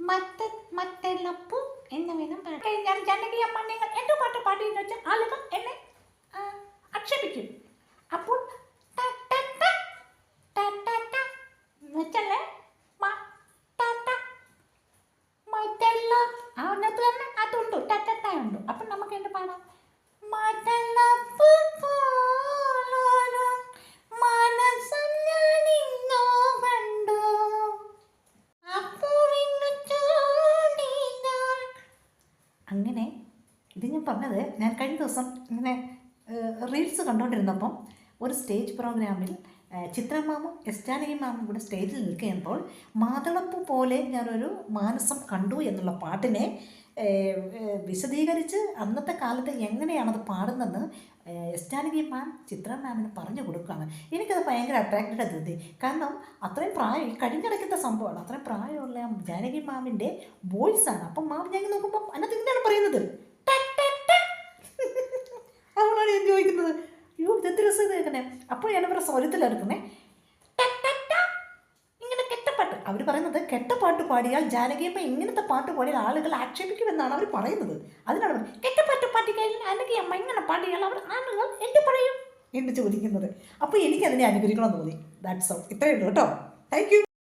മറ്റെല്ലപ്പൂ എന്ന് വേണം ഞാൻ ജനകീയമ്മ നിങ്ങൾ എൻ്റെ പാട്ട് പാടിയെന്ന് വെച്ചാൽ ആളുകൾ എന്നെ ആക്ഷേപിക്കും. അപ്പോൾ വെച്ചല്ലേ അതിനകത്ത് തന്നെ അതുണ്ട് ഉണ്ട്. അപ്പം നമുക്ക് എന്ത് പാടാം? മറ്റെല്ലപ്പൂ മനസ്സം ഞാനിന്നോ കണ്ടു. അങ്ങനെ ഇത് ഞാൻ പറഞ്ഞത് ഞാൻ കഴിഞ്ഞ ദിവസം ഇങ്ങനെ റീൽസ് കണ്ടുകൊണ്ടിരുന്നപ്പം ഒരു സ്റ്റേജ് പ്രോഗ്രാമിൽ ചിത്രമാമും എസ് ജാനകി മാമും കൂടെ സ്റ്റേജിൽ നിൽക്കുമ്പോൾ മാതളപ്പൂ പോലെ ഞാനൊരു മാനസം കണ്ടു എന്നുള്ള പാട്ടിനെ വിശദീകരിച്ച് അന്നത്തെ കാലത്ത് എങ്ങനെയാണത് പാടുന്നതെന്ന് എസ് ജാനകി മാം ചിത്ര മാമിന് പറഞ്ഞു കൊടുക്കുകയാണ്. എനിക്കത് ഭയങ്കര അട്രാക്റ്റഡ് തോന്നി. കാരണം അത്രയും പ്രായം കഴിഞ്ഞിടയ്ക്കത്തെ സംഭവമാണ്. അത്രയും പ്രായമുള്ള ജാനകി മാമിൻ്റെ വോയിസാണ്. അപ്പം മാം ഞാൻ നോക്കുമ്പോൾ അതിനകത്ത് ഇങ്ങനെയാണ് പറയുന്നത്. അവളാണ് ഞാൻ ചോദിക്കുന്നത്, അയ്യോ ഇതെന്ത് രസം ഇത് കേൾക്കണേ. അപ്പോൾ ഞാൻ അവരുടെ സ്വരത്തിലെടുക്കുന്നേ ഇങ്ങനെ കെട്ടപ്പാട്ട്. അവർ പറയുന്നത് കെട്ടപ്പാട്ട് പാടിയാൽ ജാനകിയമ്മ ഇങ്ങനത്തെ പാട്ട് പാടിയാൽ ആളുകൾ ആക്ഷേപിക്കുമെന്നാണ് അവർ പറയുന്നത്. അതിനാണ് പറയുന്നത് കെട്ടപ്പാട്ട് പാടിയാൽ ജാനകിയമ്മ ഇങ്ങനെ പാടിയാൽ അവർ ആളുകൾ എന്ത് പറയും എന്ന് ചോദിക്കുന്നത്. അപ്പോൾ എനിക്കതിനെ അനുകരിക്കണമെന്ന് തോന്നി. That's all. ഇത്രയേ ഉള്ളൂ കേട്ടോ. Thank you.